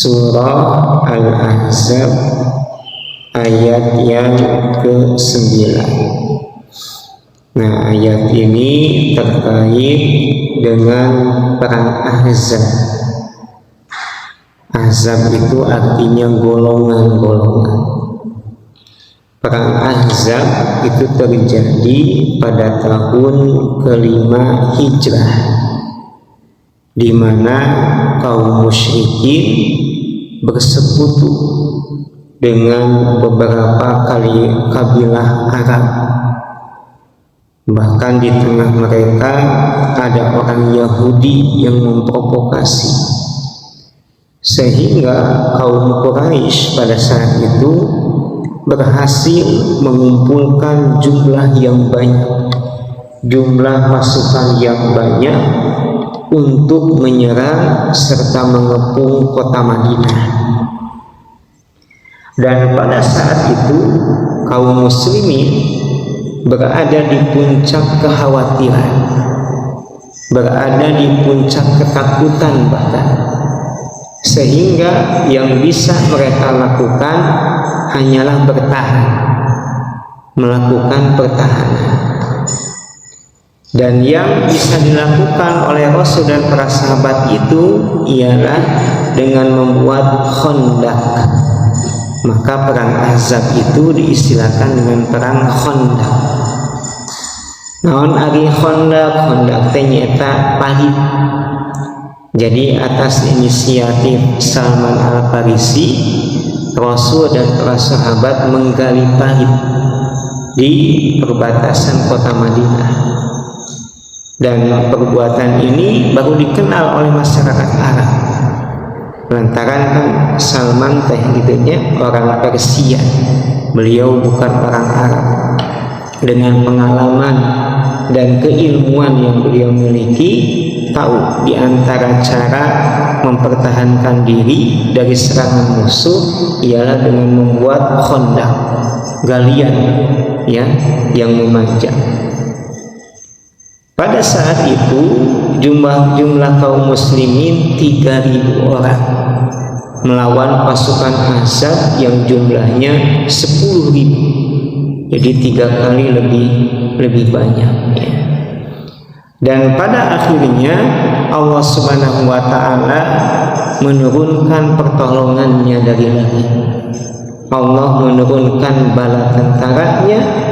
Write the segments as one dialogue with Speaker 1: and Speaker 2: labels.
Speaker 1: Surah Al-Ahzab ayat yang ke-9. Nah, ayat ini terkait dengan perang Ahzab. Ahzab itu artinya golongan-golongan. Perang Ahzab itu terjadi pada tahun ke-5 Hijrah, di mana kaum musyrikin bersekutu dengan beberapa kabilah Arab. Bahkan di tengah mereka ada orang Yahudi yang memprovokasi, sehingga kaum Quraisy pada saat itu berhasil mengumpulkan jumlah yang banyak, jumlah pasukan yang banyak untuk menyerang serta mengepung kota Madinah. Dan pada saat itu kaum muslimin berada di puncak kekhawatiran, berada di puncak ketakutan bahkan, sehingga yang bisa mereka lakukan hanyalah bertahan, melakukan pertahanan. Dan yang bisa dilakukan oleh Rasul dan para sahabat itu ialah dengan membuat khandaq. Maka perang Ahzab itu diistilahkan dengan perang khandaq. Naon ari khandaq teh nyaeta pahit. Jadi atas inisiatif Salman Al-Farisi, Rasul dan para sahabat menggali pahit di perbatasan kota Madinah. Dan perbuatan ini baru dikenal oleh masyarakat Arab, lantaran kan Salman teh gitunya orang Persia, beliau bukan orang Arab. Dengan pengalaman dan keilmuan yang beliau miliki, tahu di antara cara mempertahankan diri dari serangan musuh ialah dengan membuat khandaq, galian ya yang memanjang. Pada saat itu jumlah kaum muslimin 3.000 orang melawan pasukan Ahzab yang jumlahnya 10.000, jadi 3 kali lebih banyak ya. Dan pada akhirnya Allah Subhanahu wa Ta'ala menurunkan pertolongannya dari langit. Allah menurunkan bala tentaranya,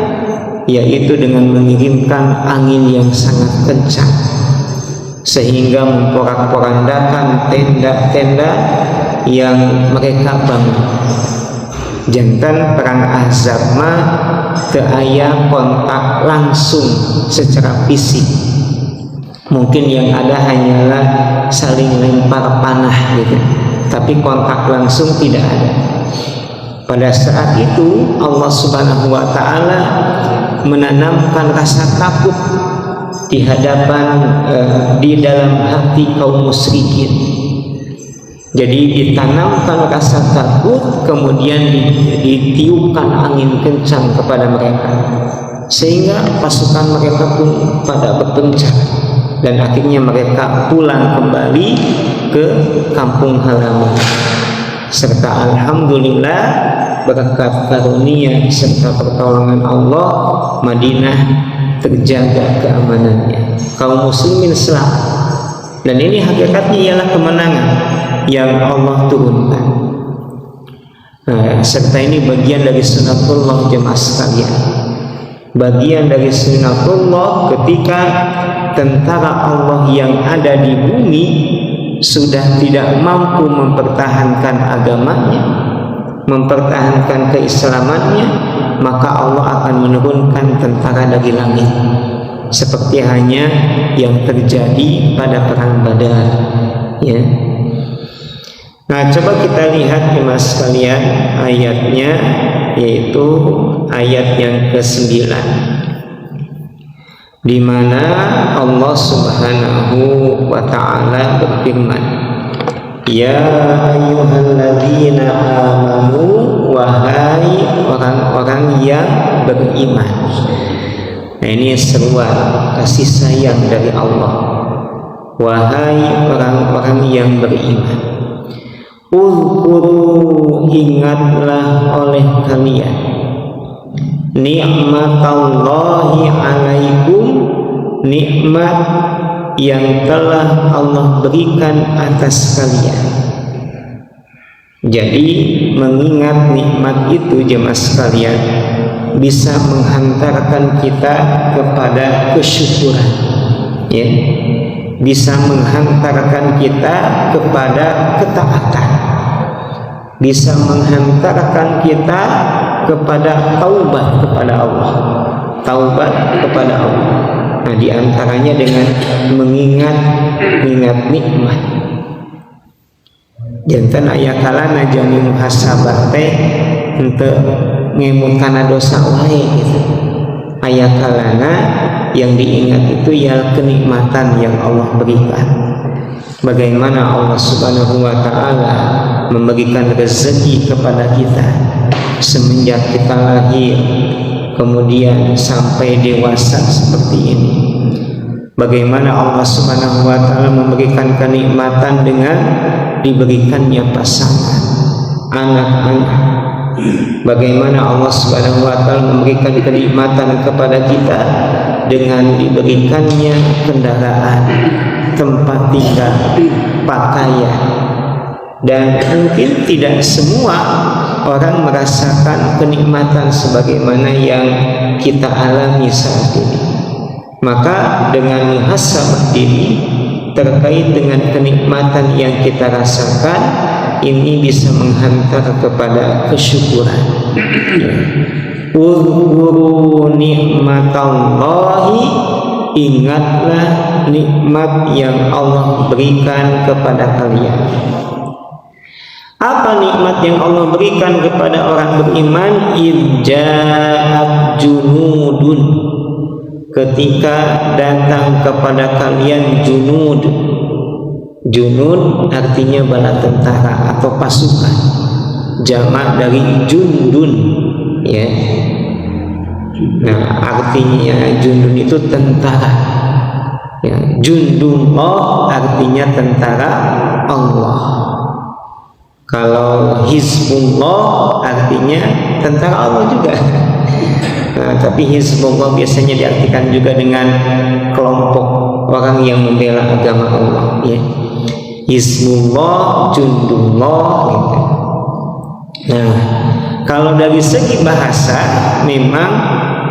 Speaker 1: yaitu dengan mengirimkan angin yang sangat kencang, sehingga memporak-porandakan tenda-tenda yang mereka bangun. Jantan perang Ahzab mah teu aya kontak langsung secara fisik. Mungkin yang ada hanyalah saling lempar panah gitu, tapi kontak langsung tidak ada. Pada saat itu Allah Subhanahu wa Ta'ala menanamkan rasa takut di dalam hati kaum musyrikin. Jadi ditanamkan rasa takut, kemudian ditiupkan angin kencang kepada mereka, sehingga pasukan mereka pun pada berpencar, dan akhirnya mereka pulang kembali ke kampung halaman. Serta alhamdulillah berkat karunia serta pertolongan Allah, Madinah terjaga keamanannya, kaum muslimin selamat. Dan ini hakikatnya ialah kemenangan yang Allah turunkan. Nah, serta ini bagian dari sunatullah jemaah sekalian, bagian dari sunatullah ketika tentara Allah yang ada di bumi sudah tidak mampu mempertahankan agamanya, mempertahankan keislamannya, maka Allah akan menurunkan tentara dari langit, seperti hanya yang terjadi pada perang Badar ya. Nah, coba kita lihat jemaah sekalian ayatnya, yaitu ayat yang ke-9, di mana Allah Subhanahu wa Ta'ala berfirman, ya ayyuhalladzina amanu, wahai orang-orang yang beriman. Nah, ini seruan kasih sayang dari Allah. Wahai orang-orang yang beriman, ingatlah oleh kalian ni'matallahi alaikum, nikmat yang telah Allah berikan atas kalian. Jadi mengingat nikmat itu jemaah sekalian bisa menghantarkan kita kepada kesyukuran, ya, bisa menghantarkan kita kepada ketaatan, bisa menghantarkan kita kepada taubat kepada Allah, taubat kepada Allah. Nah, diantaranya dengan mengingat nikmat. Jantan aya kalana jami muhasabah teh henteu ngemut kana dosa wae gitu. Aya kalana yang diingat itu ya kenikmatan yang Allah berikan. Bagaimana Allah Subhanahu wa taala memberikan rezeki kepada kita semenjak kita lahir kemudian sampai dewasa seperti ini. Bagaimana Allah Subhanahu wa taala memberikan kenikmatan dengan diberikannya pasangan, anak-anak. Bagaimana Allah Subhanahu wa taala memberikan kenikmatan kepada kita dengan diberikannya kendaraan, tempat tinggal, pakaian. Dan mungkin tidak semua orang merasakan kenikmatan sebagaimana yang kita alami saat ini. Maka dengan muhasabah diri terkait dengan kenikmatan yang kita rasakan, ini bisa menghantar kepada kesyukuran. Uzkuru nikmatallahi, ingatlah nikmat yang Allah berikan kepada kalian. Apa nikmat yang Allah berikan kepada orang beriman? Irja'at junudun, ketika datang kepada kalian junud. Junud artinya bala tentara atau pasukan, jamak dari jundun, ya. Nah, artinya jundun itu tentara, ya. Jundullah artinya tentara Allah. Kalau Hizbullah artinya tentara Allah juga. Nah, tapi Hizbullah biasanya diartikan juga dengan kelompok orang yang membela agama Allah, ya. Hizbullah, Jundullah, gitu. Nah, kalau dari segi bahasa memang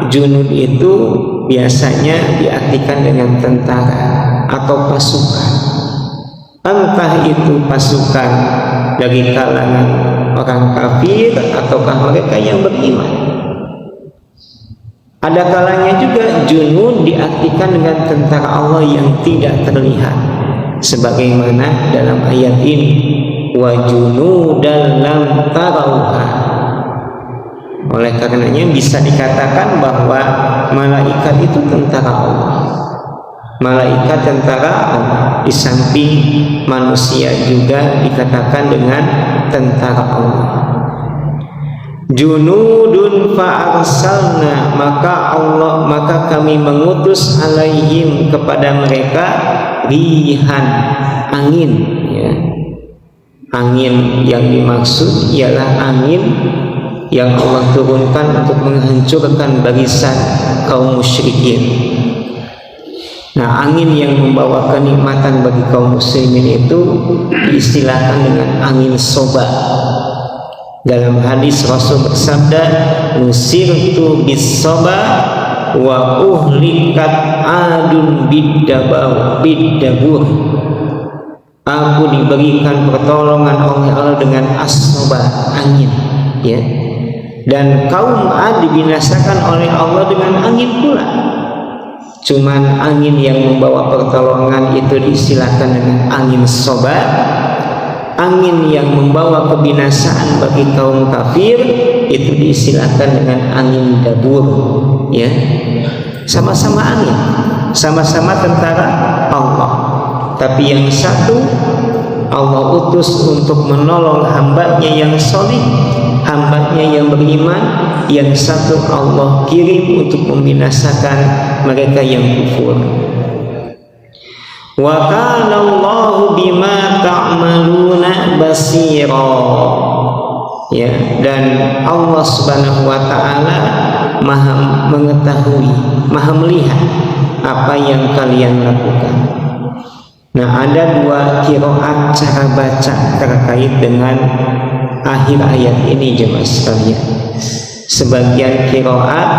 Speaker 1: junud itu biasanya diartikan dengan tentara atau pasukan. Entah itu pasukan dari kalangan orang kafir ataukah mereka yang beriman. Ada kalanya juga junud diartikan dengan tentara Allah yang tidak terlihat, sebagaimana dalam ayat ini, wa junudan lam tarauha. Oleh karenanya bisa dikatakan bahwa malaikat itu tentara Allah. Malaikat tentara Allah, di samping manusia juga dikatakan dengan tentara Allah. Junudun fa'arsalna, maka kami mengutus alaihim kepada mereka rihan, angin, ya. Angin yang dimaksud ialah angin yang Allah turunkan untuk menghancurkan barisan kaum musyrikin. Nah, angin yang membawa kenikmatan bagi kaum muslimin itu diistilahkan dengan angin soba. Dalam hadis Rasul bersabda, nusirtu bis soba wa uhlikat adun biddabur. Aku diberikan pertolongan oleh Allah dengan as-soba, angin, ya. Dan kaum Ad dibinasakan oleh Allah dengan angin pula. Cuman angin yang membawa pertolongan itu diistilahkan dengan angin soba. Angin yang membawa kebinasaan bagi kaum kafir itu diistilahkan dengan angin dabur, ya. Sama-sama angin, sama-sama tentara Allah. Tapi yang satu Allah utus untuk menolong hambanya yang solih, hambanya yang beriman. Yang satu Allah kirim untuk membinasakan mereka yang kufur. Wa kana Allahu bima ta'maluna basira. ya, dan Allah Subhanahu wa taala Maha mengetahui, Maha melihat apa yang kalian lakukan. Nah, ada dua qiraat cara baca terkait dengan akhir ayat ini jemaah sekalian. Sebagian qiraat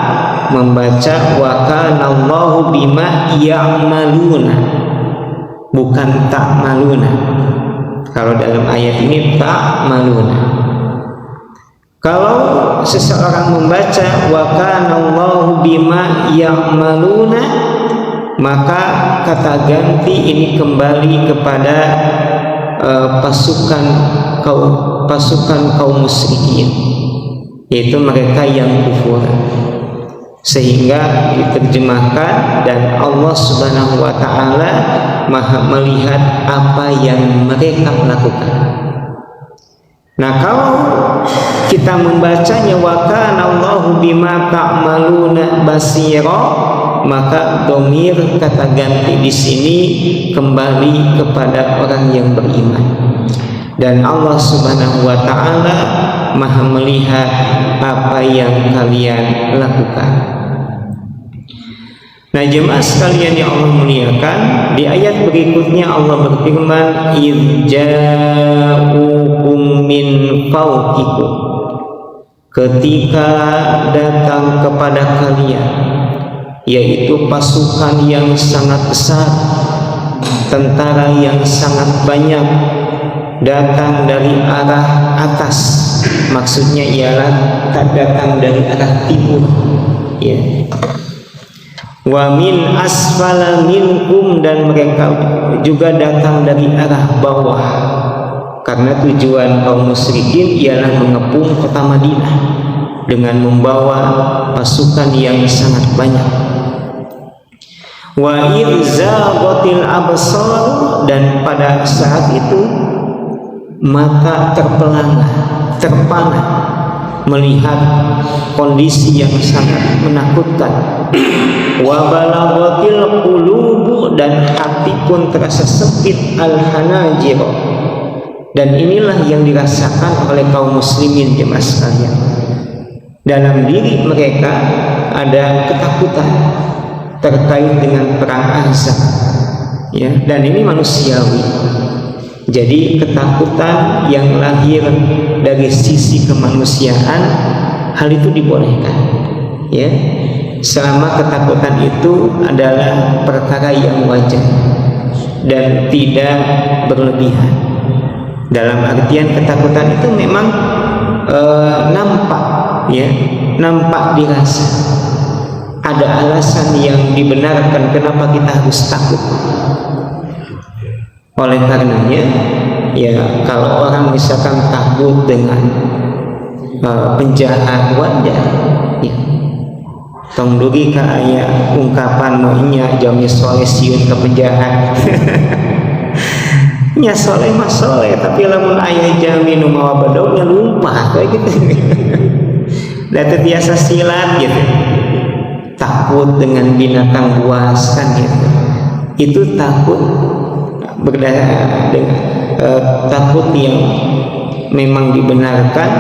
Speaker 1: membaca wa kana Allahu bima ya'maluna, bukan ta'maluna. Kalau dalam ayat ini ta'maluna. Kalau seseorang membaca wa kana Allahu bima ya'maluna, maka kata ganti ini kembali kepada pasukan kaum musyrikin, yaitu mereka yang kufur, sehingga diterjemahkan dan Allah Subhanahu wa taala Maha melihat apa yang mereka lakukan. Nah, kalau kita membacanya wa kana Allahu bima ta'maluna basira, maka domir kata ganti di sini kembali kepada orang yang beriman, dan Allah Subhanahu wa taala Maha melihat apa yang kalian lakukan. Nah, jemaah sekalian yang Allah muliakan, di ayat berikutnya Allah berfirman idza'ukum min fawqikum, ketika datang kepada kalian, yaitu pasukan yang sangat besar, tentara yang sangat banyak datang dari arah atas, maksudnya ialah datang dari arah timur, ya. Wa min asfala minkum, dan mereka juga datang dari arah bawah, karena tujuan kaum musyrikin ialah mengepung kota Madinah dengan membawa pasukan yang sangat banyak. Wa idzaqatil absar, dan pada saat itu mata terpana melihat kondisi yang sangat menakutkan. Wa balaghatil qulubu, dan hati pun terasa sempit, al-hanajir, dan inilah yang dirasakan oleh kaum muslimin jemaah sekalian. Dalam diri mereka ada ketakutan terkait dengan perang Ahzab, ya, dan ini manusiawi. Jadi ketakutan yang lahir dari sisi kemanusiaan, hal itu dibolehkan, ya, selama ketakutan itu adalah perkara yang wajar dan tidak berlebihan. Dalam artian ketakutan itu memang nampak, ya, nampak dirasa. Ada alasan yang dibenarkan kenapa kita harus takut. Oleh karenanya, ya, kalau orang misalkan takut dengan penjahat, wajar, ya. Tong dugi ka aya ungkapan maunya jami soleh siun ke penjahat. Nya soleh mah soleh, tapi lamun aya jami nu mawa badognya lumpah kayak gitu. Dan biasa silat gitu. Takut dengan binatang buas kan gitu. Itu takut berdasar dengan takut yang memang dibenarkan,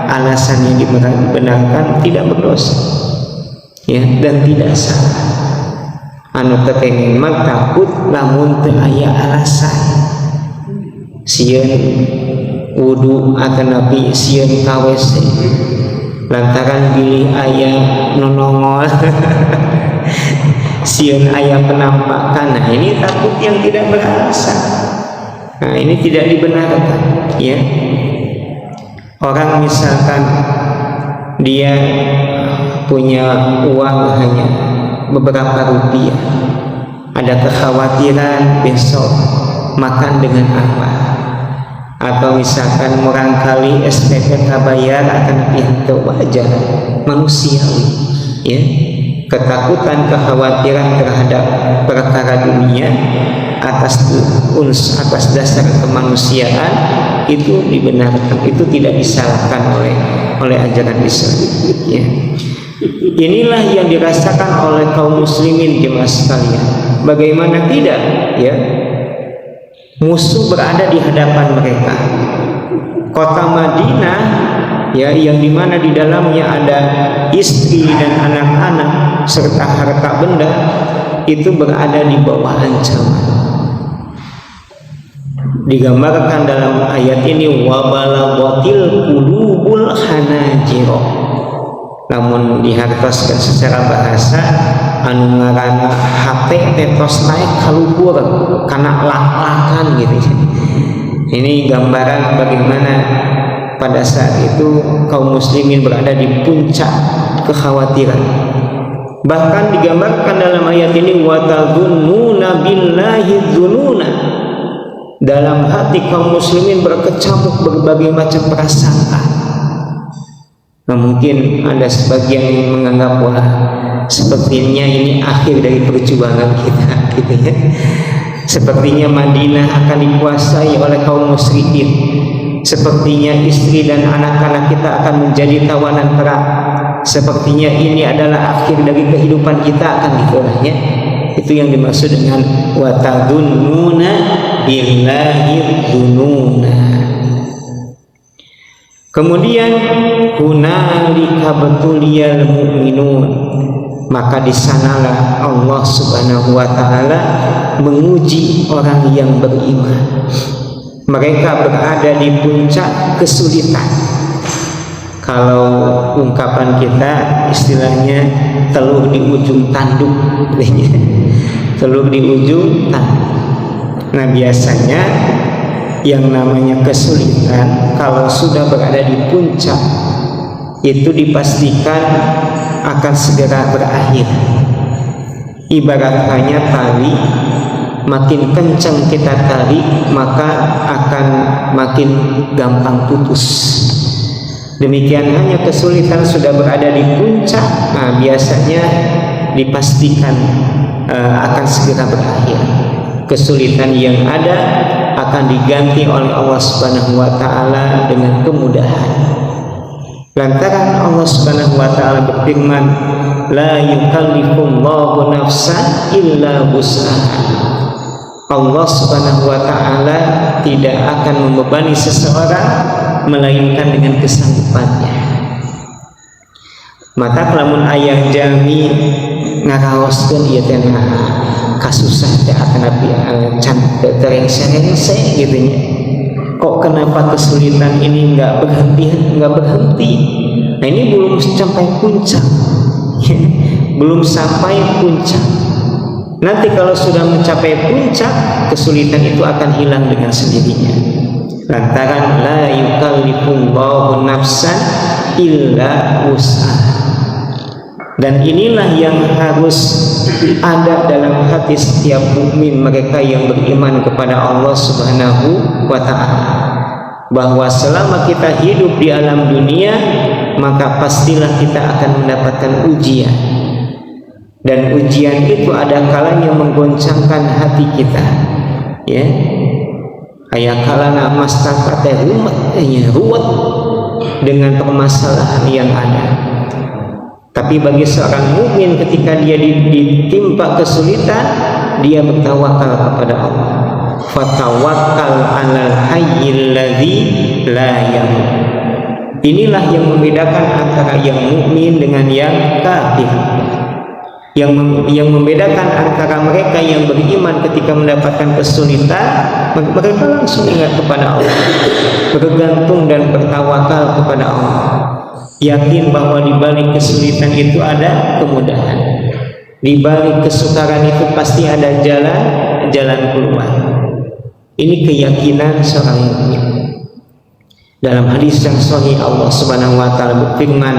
Speaker 1: alasan yang dibenarkan, tidak berdosa, ya, dan tidak salah. Anu kepengen mah takut lamun teu aya alasan, sieun wudu akan nabi, sieun ka WC lantaran bilih aya nonongol. Sieun aya penampakan. Nah, ini takut yang tidak beralasan. Nah, ini tidak dibenarkan, ya. Orang misalkan dia punya uang hanya beberapa rupiah, ada kekhawatiran besok makan dengan apa, atau misalkan murangkali SPP kabayar akan pihak wajar, manusiawi, ya. Ketakutan, kekhawatiran terhadap perkara dunia atas dasar kemanusiaan itu dibenarkan, itu tidak disalahkan oleh ajaran Islam, ya. Inilah yang dirasakan oleh kaum muslimin jemaah sekalian. Bagaimana tidak, ya, musuh berada di hadapan mereka. Kota Madinah ya, yang dimana di dalamnya ada istri dan anak-anak serta harta benda, itu berada di bawah ancaman. Digambarkan dalam ayat ini wabalaghatil qulubul hanajir. Namun dihartoskan secara bahasa anu ngaranna hate tetos naik kaluhur kana lak-lakan gitu. Ini gambaran bagaimana pada saat itu kaum muslimin berada di puncak kekhawatiran. Bahkan digambarkan dalam ayat ini wa tadzunnuna billahi dzununa. Dalam hati kaum muslimin berkecamuk berbagai macam prasangka. Nah, mungkin ada sebagian yang menganggap wah sepertinya ini akhir dari perjuangan kita gitu ya. Sepertinya Madinah akan dikuasai oleh kaum musyrikin. Sepertinya istri dan anak-anak kita akan menjadi tawanan perang. Sepertinya ini adalah akhir dari kehidupan kita akan dikurangnya. Itu yang dimaksud dengan wa tadzunnuna billahi dzununa. Kemudian hunalika batuliyal mu'minun, maka di sanalah Allah Subhanahu wa taala menguji orang yang beriman. Mereka berada di puncak kesulitan. Kalau ungkapan kita istilahnya telur di ujung tanduk. Telur di ujung tanduk. Nah, biasanya yang namanya kesulitan kalau sudah berada di puncak itu dipastikan akan segera berakhir. Ibarat hanya tali, makin kencang kita tarik maka akan makin gampang putus. Demikian hanya kesulitan sudah berada di puncak, nah biasanya dipastikan akan segera berakhir. Kesulitan yang ada akan diganti oleh Allah Subhanahu wa taala dengan kemudahan. Lantaran Allah Subhanahu wa taala berfirman, la yukallifullahu nafsan illa wus'aha. Allah Subhanahu wa taala tidak akan membebani seseorang melainkan dengan kesanggupannya. Maka lamun ayah jami ngaraoskeun ieu teh kasusah teh akan can terengse-engse gitu nya. Kok kenapa kesulitan ini enggak berhenti? Nah, ini belum sampai puncak. Belum sampai puncak. Nanti kalau sudah mencapai puncak, kesulitan itu akan hilang dengan sendirinya. Lantaran la yukallifullahu nafsan illa wus'aha. Dan inilah yang harus ada dalam hati setiap mukmin, mereka yang beriman kepada Allah Subhanahu wa taala, bahwa selama kita hidup di alam dunia maka pastilah kita akan mendapatkan ujian. Dan ujian itu ada kalanya menggoncangkan hati kita, ya. Aya kalana mastaka teh ruwet dengan permasalahan yang ada. Tapi bagi seorang mukmin ketika dia ditimpa kesulitan, dia bertawakal kepada Allah. Fatawakkal 'alal hayyil ladzi la yamut. Inilah yang membedakan antara yang mukmin dengan yang kafir. Yang membedakan antara mereka yang beriman ketika mendapatkan kesulitan, mereka langsung ingat kepada Allah, bergantung dan bertawakal kepada Allah, yakin bahwa di balik kesulitan itu ada kemudahan, di balik kesukaran itu pasti ada jalan keluar. Ini keyakinan seorang mukmin. Dalam hadis yang sahih Allah Subhanahu wa taala berfirman,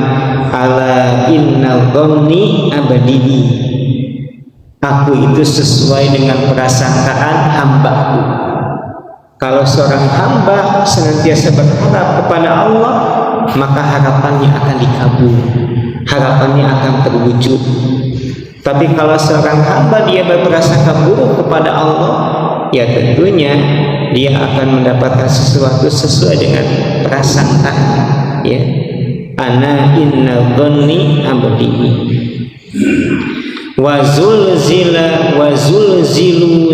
Speaker 1: ala inna dhanni abadi. Aku itu sesuai dengan prasangkaan hambaku. Kalau seorang hamba senantiasa berharap kepada Allah, maka harapannya akan dikabul, harapannya akan terwujud. Tapi kalau seorang hamba dia berprasangka buruk kepada Allah, ya tentunya dia akan mendapatkan sesuatu sesuai dengan prasangkanya, ya. Ana inna dhanni abdi wa zulzilu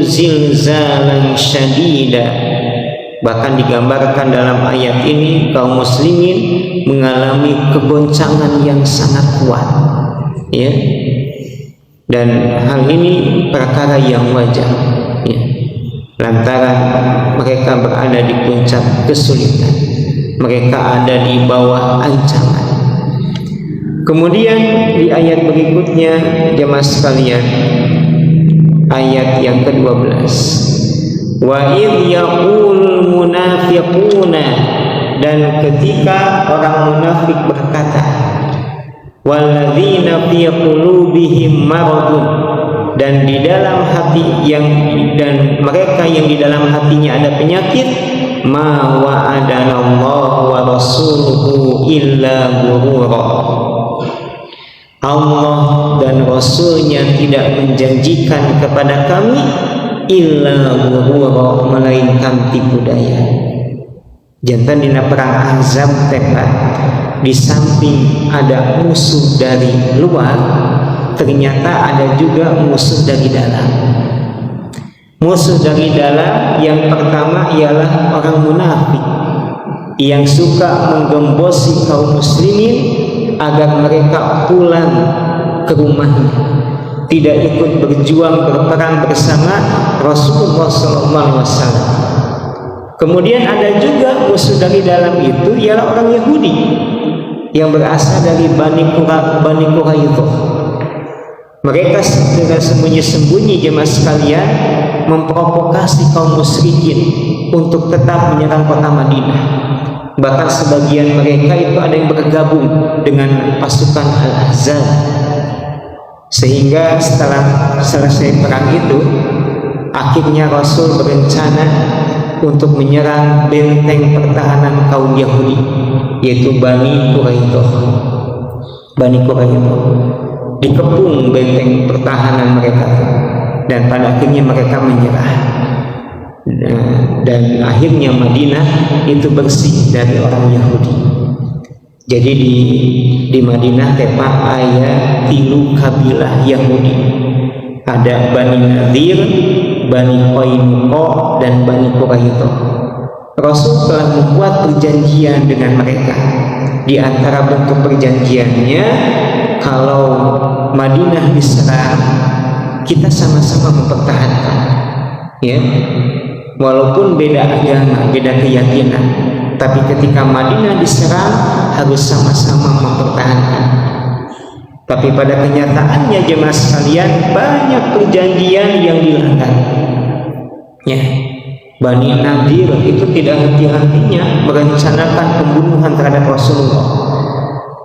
Speaker 1: zilzalan syadida. Bahkan digambarkan dalam ayat ini kaum muslimin mengalami kegoncangan yang sangat kuat, ya. Dan hal ini perkara yang wajar, ya. Lantaran mereka berada di puncak kesulitan, mereka ada di bawah ancaman. Kemudian di ayat berikutnya, jemaah sekalian, ayat yang ke-12, wa idh yaqul munafiquna, dan ketika orang munafik berkata, walladzina fi qulubihim maradun, dan di dalam hati dan mereka yang di dalam hatinya ada penyakit, ma wa'adanallahu wa rasuluhu illa ghurura, Allah dan Rasulnya tidak menjanjikan kepada kami illa ghurura, melainkan tipu daya. Jantan dina perang Ahzab tepat, di samping ada musuh dari luar, ternyata ada juga musuh dari dalam. Musuh dari dalam yang pertama ialah orang munafik yang suka menggembosi kaum muslimin agar mereka pulang ke rumahnya, tidak ikut berjuang berperang bersama Rasulullah SAW. Kemudian ada juga musuh dari dalam itu ialah orang Yahudi yang berasal dari Bani Quraidah. Mereka dengan sembunyi-sembunyi, jemaah sekalian, memprovokasi kaum musyrikin untuk tetap menyerang kota Madinah. Bahkan sebagian mereka itu ada yang bergabung dengan pasukan Al-Ahzab, sehingga setelah selesai perang itu akhirnya Rasul berencana untuk menyerang benteng pertahanan kaum Yahudi, yaitu Bani Quraidah. Dikepung benteng pertahanan mereka, dan pada akhirnya mereka menyerah. Dan akhirnya Madinah itu bersih dari orang Yahudi. Jadi di Madinah tepat ayat 3 kabilah Yahudi. Ada Bani Nadir, Bani Qainuqa, dan Bani Quraidah. Rasul telah membuat perjanjian dengan mereka. Di antara bentuk perjanjiannya, kalau Madinah diserang, kita sama-sama mempertahankan, ya. Walaupun beda agama, beda keyakinan, tapi ketika Madinah diserang harus sama-sama mempertahankan. Tapi pada kenyataannya, jemaah sekalian, banyak perjanjian yang dilanggar, ya. Bani Nadir itu tidak henti-hentinya merencanakan pembunuhan terhadap Rasulullah.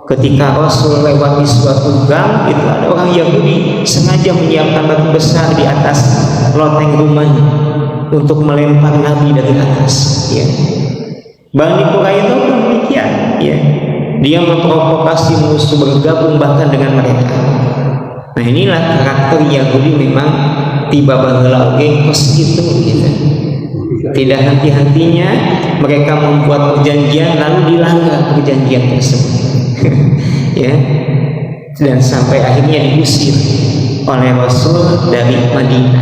Speaker 1: Ketika Rasul lewati suatu gang, itu ada orang Yahudi sengaja menyiapkan batu besar di atas loteng rumahnya untuk melempar Nabi dari atas, ya. Bani Quraidah pun demikian, ya. Dia memprovokasi musuh bergabung bahkan dengan mereka. Nah, inilah karakter Yahudi, memang tiba baheula oge kos gitu, gitu. Tidak henti-hentinya mereka membuat perjanjian lalu dilanggar perjanjian tersebut. Ya, dan sampai akhirnya diusir oleh Rasul dari Madinah.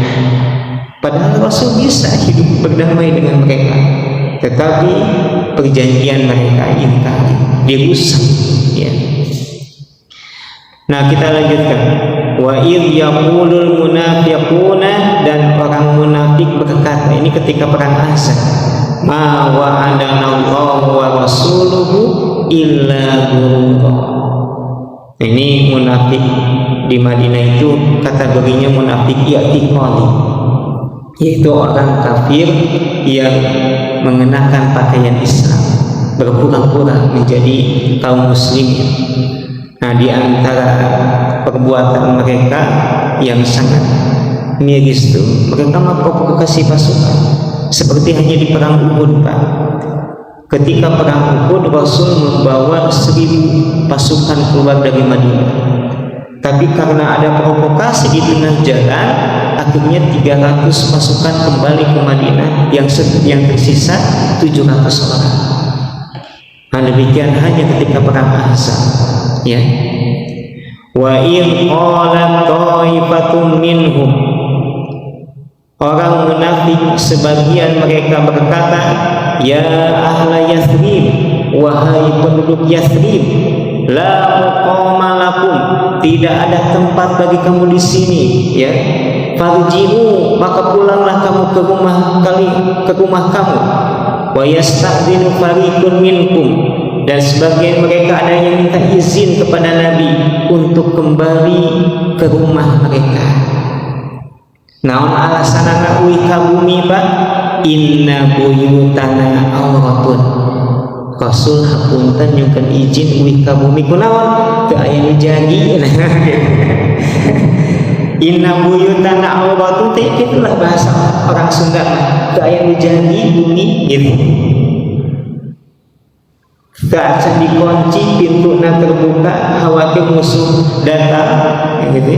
Speaker 1: Padahal Rasul bisa hidup berdamai dengan mereka, tetapi perjanjian mereka ingkari, dirusak, ya. Nah, kita lanjutkan. Wa idh yaqulul munafiquna, dan orang munafik berkata, ini ketika perang Ahzab, ma wa'adanallahu wa rasuluhu illa ghurura. Ini munafik di Madinah itu kategorinya munafik i'tiqadi, yaitu orang kafir yang mengenakan pakaian Islam, berpura-pura menjadi kaum muslimin. Nah, di antara perbuatan mereka yang sangat miris itu, mereka memprovokasi pasukan, seperti hanya di perang Uhud, Pak. Ketika perang Uhud, Rasul membawa 1000 pasukan keluar dari Madinah. Tapi karena ada provokasi di tengah jalan, akhirnya 300 pasukan kembali ke Madinah, yang tersisa 700 orang. Nah, demikian hanya ketika perang Ahzab, ya. Wa in qalat ta'ifatun minhum, Orang munafik sebagian mereka berkata, ya ahla Yathrib, wahai penduduk Yathrib, la muqama lakum, tidak ada tempat bagi kamu di sini, ya. Farji'u, maka pulanglah kamu ke rumah kamu. Wa yasta'dinu fariqun minkum, dan sebagian mereka ada yang minta izin kepada Nabi untuk kembali ke rumah mereka. Naon alasanana uwi ka bumi Pak? Inna buyutana auratun. Rasul hapunten nyungkeun izin uwi ka bumi kunaon? Teu aya nu jadi. Inna buyutana auratun teh itulah bahasa orang Sunda. Teu aya nu jadi bumi gitu. Kaca dikunci, pintuna terbuka, khawatir musuh datang, gitu.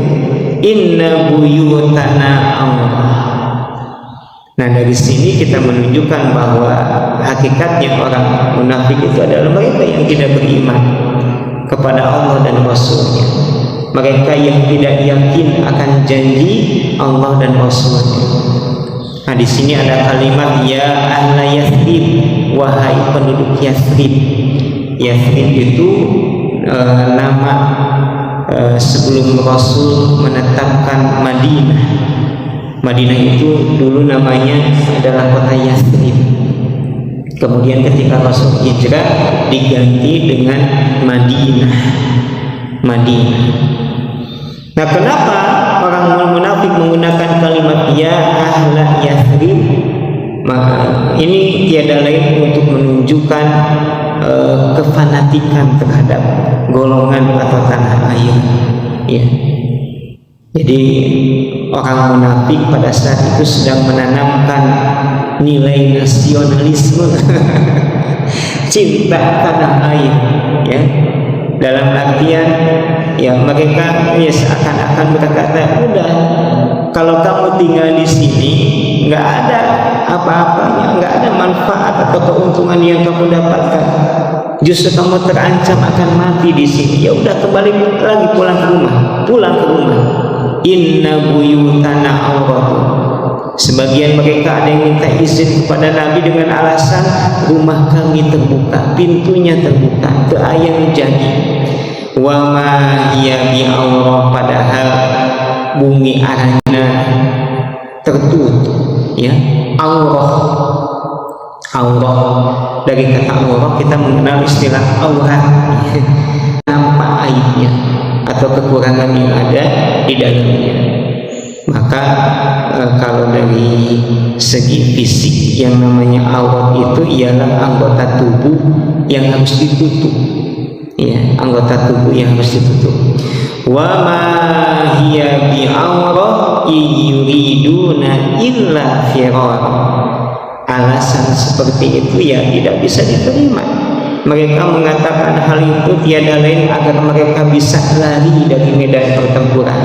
Speaker 1: Inna buyutana Allah. Nah, dari sini kita menunjukkan bahwa hakikatnya orang munafik itu adalah mereka yang tidak beriman kepada Allah dan Rasulnya. Mereka yang tidak yakin akan janji Allah dan Rasulnya. Nah, di sini ada kalimat ya ahla Yathrib, wahai penduduk Yathrib. Yathrib itu nama sebelum Rasul menetapkan Madinah. Madinah itu dulu namanya adalah kota Yathrib. Kemudian ketika Rasul hijrah diganti dengan Madinah. Nah, kenapa orang munafik menggunakan kalimat ya ahla Yathrib? Maka ini tiada lain untuk menunjukkan kefanatikan terhadap golongan atau tanah air, ya. Jadi orang munafik pada saat itu sedang menanamkan nilai nasionalisme, cinta tanah air, ya. Dalam artian ya mereka ya seakan-akan berkata, udah kalau kamu tinggal di sini nggak ada apa-apanya, nggak ada manfaat atau keuntungan yang kamu dapatkan. Justru kamu terancam akan mati di sini. Ya udah kembali lagi pulang ke rumah. Inna buyutana auratun. Sebagian mereka ada yang minta izin kepada Nabi dengan alasan rumah kami terbuka, pintunya terbuka, teu aya jadi. Wa ma hiya bi aurah, padahal bumi arana tertutup, ya. Aurah dari kata aurah kita mengenal istilah aurat, nampak aibnya atau kekurangan yang ada di dalamnya. Maka kalau dari segi fisik yang namanya aurat itu ialah anggota tubuh yang harus ditutup, ya, anggota tubuh yang harus ditutup. Wa ma hiya bi aurah yuriduna illa firar. Alasan seperti itu ya tidak bisa diterima. Mereka mengatakan hal itu tiada lain agar mereka bisa lari dari medan pertempuran,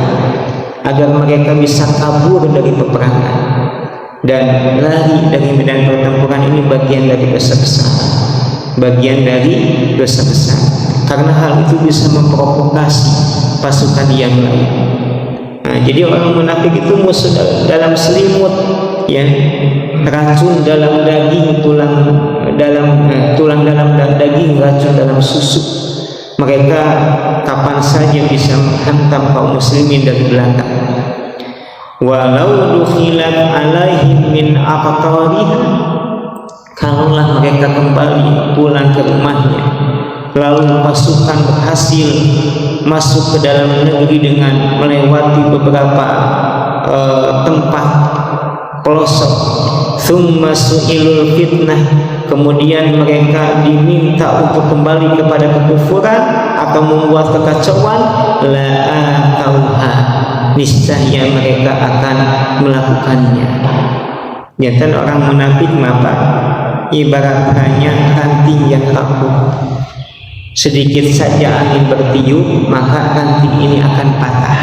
Speaker 1: agar mereka bisa kabur dari peperangan. Dan lari dari medan pertempuran ini bagian dari dosa besar, karena hal itu bisa memprovokasi pasukan yang lain. Nah, jadi orang munafik itu musuh dalam selimut, ya, racun dalam daging, tulang dalam daging, racun dalam susu. Mereka kapan saja bisa menghantam kaum muslimin dari belakang. Walau dukhilat alaihim min aqtariha, kalaulah mereka kembali pulang ke rumahnya, lalu pasukan berhasil masuk ke dalam negeri dengan melewati beberapa tempat pelosok, thumma su'ilul fitnah, kemudian mereka diminta untuk kembali kepada kekufuran atau membuat kekacauan, la atauha, niscaya mereka akan melakukannya. Nyata orang munafik maka ibarat hanya ranting yang rapuh. Sedikit saja angin bertiup, maka ranting ini akan patah.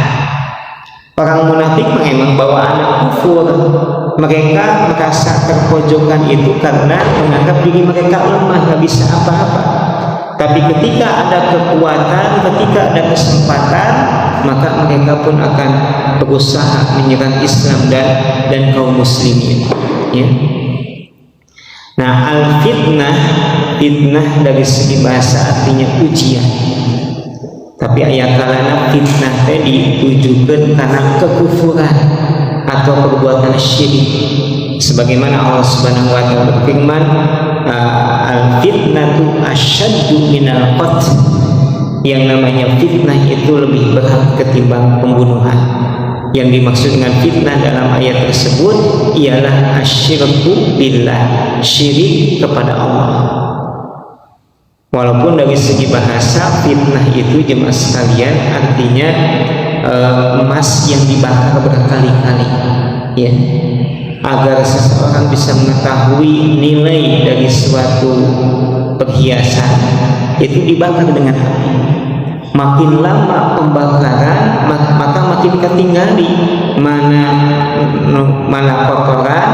Speaker 1: Orang munafik memang bawa anak kufur. Mereka merasa terpojokan itu karena menganggap diri mereka lemah, nggak bisa apa-apa. Tapi ketika ada kekuatan, ketika ada kesempatan, maka mereka pun akan berusaha menyerang Islam dan kaum muslimin, ya. Nah, al-fitnah, fitnah dari segi bahasa artinya ujian. Tapi ayat kalana fitnah tadi ditujukan karena kekufuran atau perbuatan syirik. Sebagaimana Allah Subhanahu wa taala berfirman, al-fitnatu asyaddu minal qatl. Yang namanya fitnah itu lebih berat ketimbang pembunuhan. Yang dimaksud dengan fitnah dalam ayat tersebut ialah asyirku billah, syirik kepada Allah. Walaupun dari segi bahasa fitnah itu jemaah sekalian artinya emas yang dibakar berkali-kali, ya, agar seseorang bisa mengetahui nilai dari suatu perhiasan itu dibakar dengan api. Makin lama pembakaran maka makin ketinggali mana kotoran,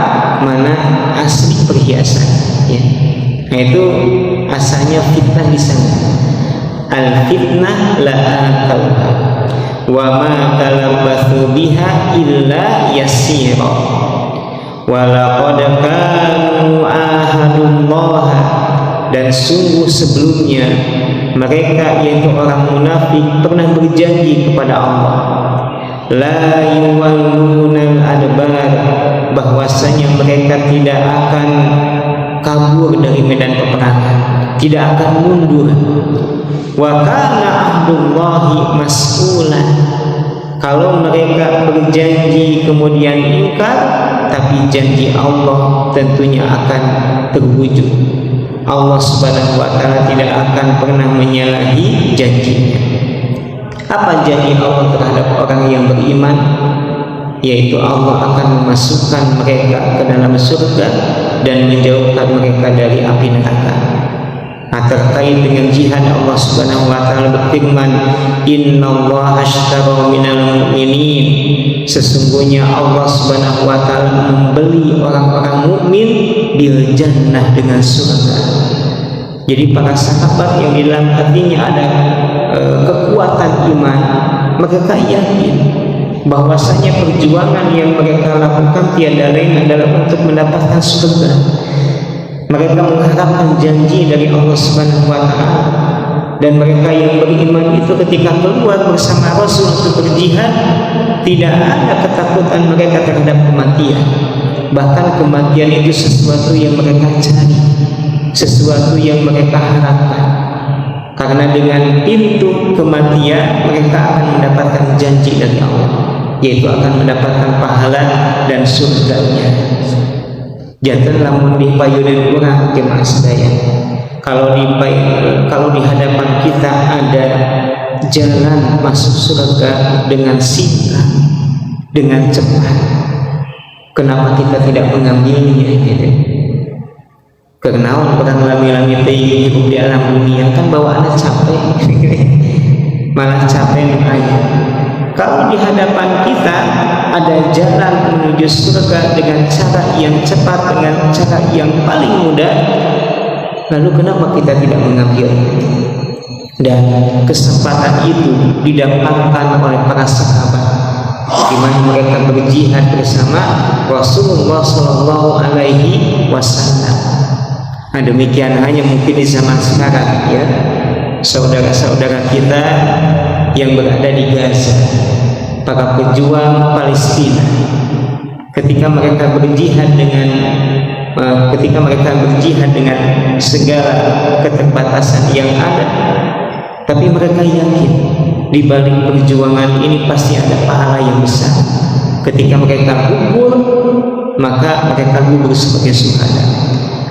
Speaker 1: mana asli perhiasan, ya. Nah, itu asalnya fitnah di sana. Al fitnah la tauba wa ma talabathu biha illa yasira wa laqad kanu ahadullah, dan sungguh sebelumnya mereka yaitu orang munafik pernah berjanji kepada Allah, la yuwallunal adbar, bahwasanya mereka tidak akan kabur dari medan peperangan, tidak akan mundur. Wa kana ahdullahi mas'ulan, kalau mereka berjanji kemudian ingkar, tapi janji Allah tentunya akan terwujud. Allah Subhanahu wa taala tidak akan pernah menyalahi janjinya. Apa janji Allah terhadap orang yang beriman? Yaitu Allah akan memasukkan mereka ke dalam surga dan menjauhkan mereka dari api neraka. Nah, terkait dengan jihad, Allah Subhanahu wa taala berfirman, innallaha ashtara minal mu'minin, sesungguhnya Allah Subhanahu wa taala membeli orang-orang mukmin bil jannah, dengan surga. Jadi para sahabat yang di dalam hatinya ada kekuatan iman, mereka yakin bahwasanya perjuangan yang mereka lakukan tiada lain adalah untuk mendapatkan surga. Mereka mengharapkan janji dari Allah Subhanahu wa taala, dan mereka yang beriman itu ketika keluar bersama Rasul untuk berjihad, tidak ada ketakutan mereka terhadap kematian. Bahkan kematian itu sesuatu yang mereka cari, sesuatu yang mereka harapkan. Karena dengan pintu kematian mereka akan mendapatkan janji dari Allah, yaitu akan mendapatkan pahala dan surganya. Jantan lamun dipayunin orang jemaah sedaya. Kalau di hadapan kita ada jalan masuk surga dengan singkat, dengan cepat, kenapa kita tidak mengambilnya, gitu? Karena orang lami-lami hidup di alam dunia kan bawaannya capek, malah capek aja. Kalau di hadapan kita ada jalan menuju surga dengan cara yang cepat, dengan cara yang paling mudah, lalu kenapa kita tidak mengambil? Dan kesempatan itu didapatkan oleh para sahabat, di mana mereka berjihad bersama Rasulullah Shallallahu Alaihi Wasallam. Nah, demikian hanya mungkin di zaman sekarang, ya, saudara-saudara kita yang berada di Gaza, para pejuang Palestina, ketika mereka berjihad dengan segala keterbatasan yang ada, tapi mereka yakin di balik perjuangan ini pasti ada pahala yang besar. Ketika mereka gugur, maka mereka gugur sebagai syuhada.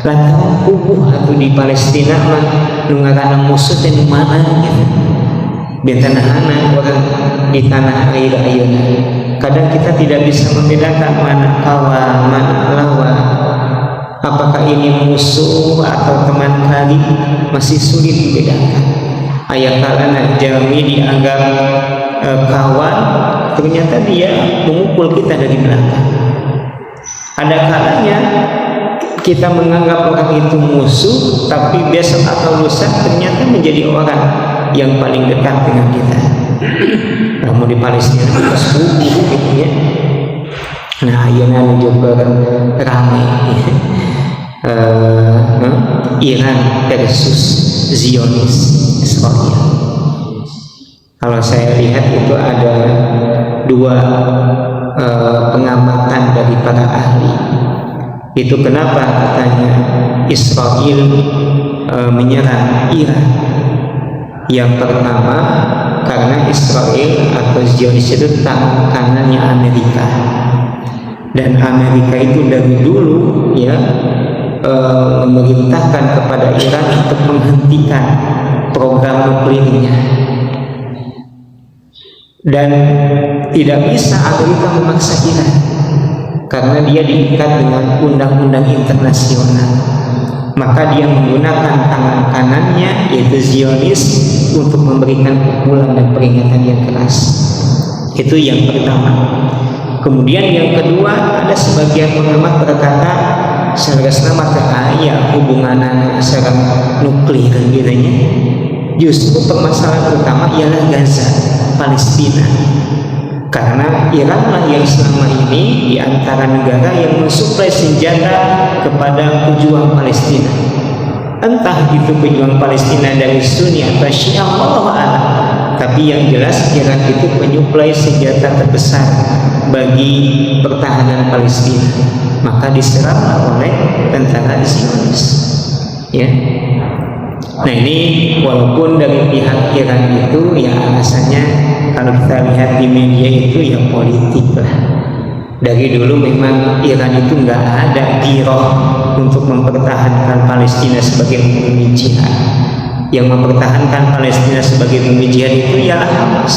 Speaker 1: Lantaran kubuh atau di Palestina mah nungarana musuh dan mana gitu. Bentanahana orang di tanah air ayeuna. Kadang kita tidak bisa membedakan mana kawan, mana lawan. Apakah ini musuh atau teman karib, masih sulit dibedakan. Ayat kalana Jami dianggap kawan, ternyata dia memukul kita dari belakang. Ada kalanya kita menganggap orang itu musuh, tapi besok atau lusa ternyata menjadi orang yang paling dekat dengan kita. Namun di Palestina itu subuh gitu ya. Nah, ayeuna juga rame Iran versus Zionis Israel. Kalau saya lihat itu ada dua pengamatan dari para ahli. Itu kenapa katanya Israel menyerang Iran. Yang pertama karena Israel atau Zionis itu tangan kanannya Amerika, dan Amerika itu dari dulu ya memerintahkan kepada Iran untuk menghentikan program nuklirnya, dan tidak bisa Amerika memaksa Iran karena dia diikat dengan undang-undang internasional. Maka dia menggunakan tangan kanannya yaitu Zionis untuk memberikan pukulan dan peringatan yang keras. Itu yang pertama. Kemudian yang kedua, ada sebagian pengamat berkata selama teraya hubungan secara nuklir gitu. Justru permasalahan utama ialah Gaza, Palestina. Karena Iranlah yang selama ini di antara negara yang mensuplai senjata kepada pejuang Palestina. Entah itu pejuang Palestina dari Sunni atau Syiah, Allah a'lam. Tapi yang jelas Iran itu menyuplai senjata terbesar bagi pertahanan Palestina. Maka diserang oleh tentara Zionis. Ya. Nah ini walaupun dari pihak Iran itu ya alasannya kalau kita lihat di media itu ya politik lah. Dari dulu memang Iran itu nggak ada giroh untuk mempertahankan Palestina sebagai bumi jihad. Yang mempertahankan Palestina sebagai bumi jihad itu ialah Hamas,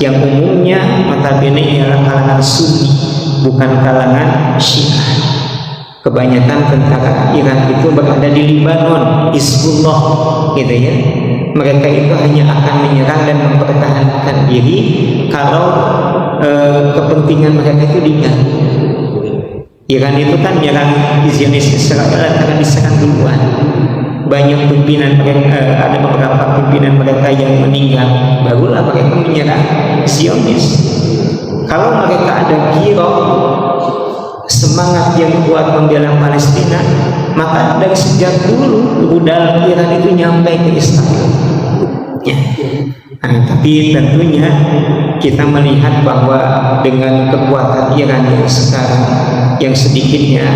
Speaker 1: yang umumnya notabene ialah kalangan Sunni, bukan kalangan Syiah. Kebanyakan tentara Iran itu berada di Lebanon, Hizbullah gitu ya. Mereka itu hanya akan menyerang dan mempertahankan diri kalau kepentingan mereka itu diganggu. Iran itu kan menyerang Zionis Israel karena diserang duluan. Banyak pimpinan mereka, ada beberapa pimpinan mereka yang meninggal, barulah mereka menyerang Zionis. Kalau mereka ada giroh semangat yang kuat membela Palestina, maka dari sejak dulu rudal Iran itu nyampe ke Israel. Ya. Nah, tapi tentunya kita melihat bahwa dengan kekuatan Iran yang sekarang yang sedikitnya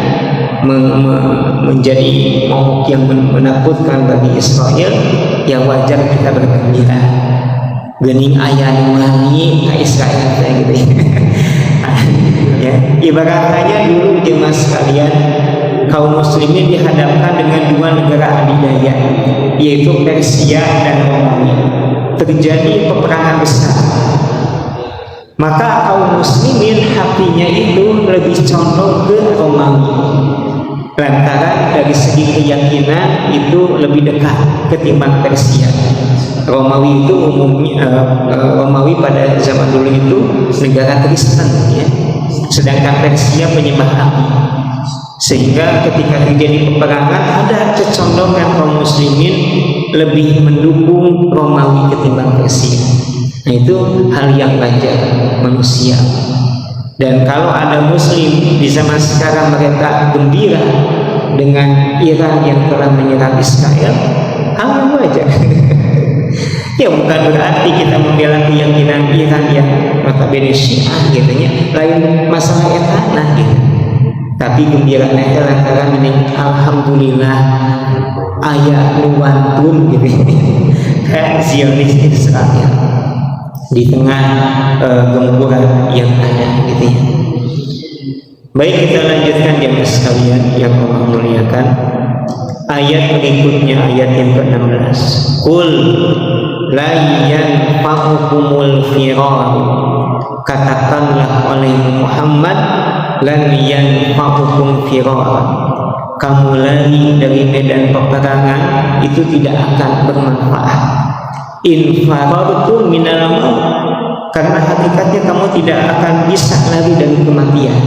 Speaker 1: menjadi momok yang menakutkan bagi Israel, yang wajar kita bergembira. Gening ayan wangi ke Israel kayak gitu ya. Ibaratnya dulu jemaah sekalian, kaum muslimin dihadapkan dengan dua negara adidaya, yaitu Persia dan Romawi. Terjadi peperangan besar, maka kaum muslimin hatinya itu lebih condong ke Romawi, lantaran dari segi keyakinan itu lebih dekat ketimbang Persia. Romawi itu umumnya Romawi pada zaman dulu itu negara Kristen ya. Sedangkan Persia penyembah api, sehingga ketika terjadi peperangan ada kecondongan kaum muslimin lebih mendukung Romawi ketimbang Persia. Nah itu hal yang wajar manusia. Dan kalau ada muslim di zaman sekarang mereka gembira dengan Iran yang telah menyerang Israel, hal yang wajar. Ya bukan berarti kita membela keyakinan Iran yang notabene Syiah gitu ya, lain masalah etanah gitu. Tapi gembira mereka lantaran ini alhamdulillah ayat nuwantun gitu kayak Zionis Israel di tengah gempuran yang ada gitu ya. Baik, kita lanjutkan jemaah sekalian yang Allah muliakan. Ayat berikutnya, ayat yang ke-16. Qul la yanfa'ukumul firar. Katakanlah oleh Muhammad, lan yanfa'ukum firar. Kamu lari dari medan peperangan itu tidak akan bermanfaat. In farartum minal maut, karena hakikatnya kamu tidak akan bisa lari dari kematian.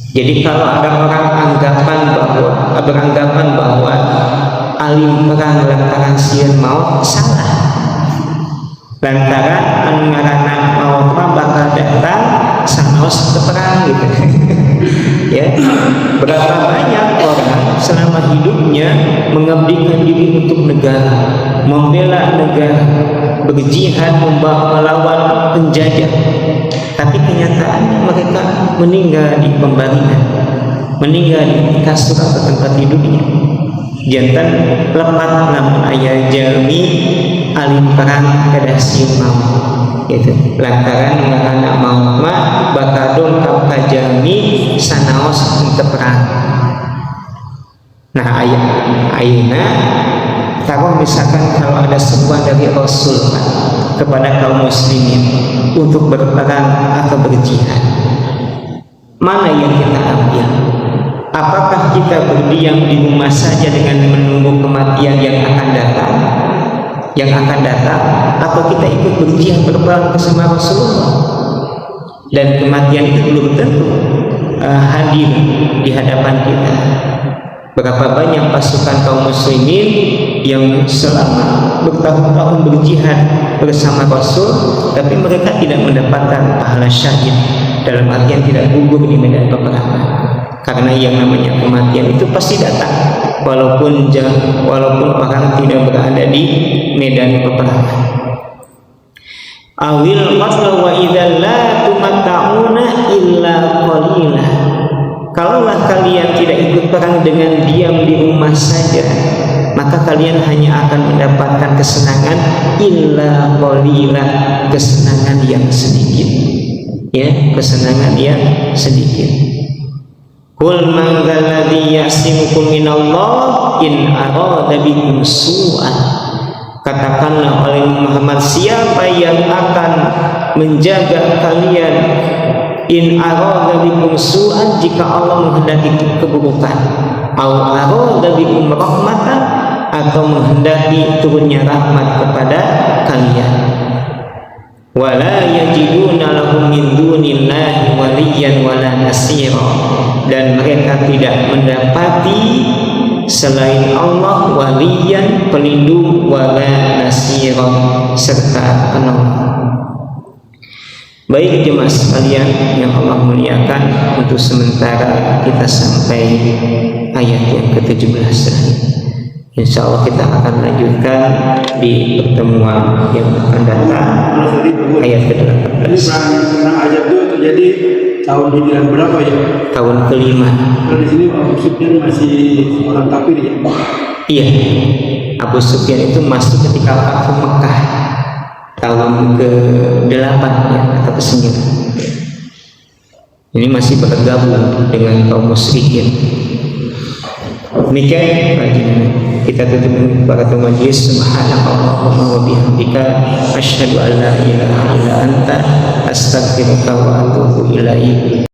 Speaker 1: Jadi kalau ada orang beranggapan bahwa alim perang lantaran sian maut, salah. lantaran anu ngaranna maut mah bakal datang sanos perang gitu. Ya, berapa banyak orang selama hidupnya mengabdikan diri untuk negara, membela negara, berjihad melawan penjajah, tapi kenyataannya mereka meninggal di pembaringan, meninggal di kasur atau tempat tidurnya. Jantan lepat namun ayah jalmi alim perang kedah simam gitu, lantaran mengarana maut mah bakal dongkap kajami sanaos untuk perang. Nah ayana kalau misalkan kalau ada sebuah dari Rasul kepada kaum muslimin untuk berperang atau berjihad, mana yang kita ambil? Apakah kita berdiam di rumah saja dengan menunggu kematian yang akan datang? Atau kita ikut berjihad berperang bersama Rasulullah? Dan kematian itu belum tentu hadir di hadapan kita. Berapa banyak pasukan kaum muslimin yang selama bertahun-tahun berjihad bersama Rasul, tapi mereka tidak mendapatkan pahala syahid, dalam artian tidak gugur di medan peperangan. Karena yang namanya kematian itu pasti datang, walaupun orang tidak berada di medan peperangan. Awil qatla wa idza la tumatta'una illa qalila. Kalaulah kalian tidak ikut perang dengan diam di rumah saja, maka kalian hanya akan mendapatkan kesenangan illa qalila, kesenangan yang sedikit. Ya, kesenangan yang sedikit. Qul man dzalladzi ya'simukum minallah in arada bikum su'an. Katakanlah oleh Muhammad, siapa yang akan menjaga kalian in arada bikum su'an, jika Allah menghendaki keburukan, au arada bikum rahmatan, atau menghendaki turunnya rahmat kepada kalian. Wala yajiduna lahum min dunillahi waliyan wala nasira, dan mereka tidak mendapati selain Allah waliyan, pelindung, wala nasira, serta penolong. Baik jemaah sekalian yang Allah muliakan, untuk sementara kita sampai ayat yang ke-17 tadi. Insya Allah kita akan lanjutkan di pertemuan yang akan datang, ayat ke-18.
Speaker 2: Perang Ahzab itu terjadi tahun Hijriah berapa ya?
Speaker 1: Tahun ke-5.
Speaker 2: Nah, di sini Abu Sufyan masih orang kafir ya?
Speaker 1: Iya, Abu Sufyan itu masuk ketika Fathu Mekah tahun ke-8 ya, atau ke-9. Ini masih bergabung dengan kaum musyrikin. Demikian kajian kita tutup pada majlis. Subhanallahumma wa bihamdika asyhadu an la ilaha illa anta astaghfiruka wa atubu ilaik.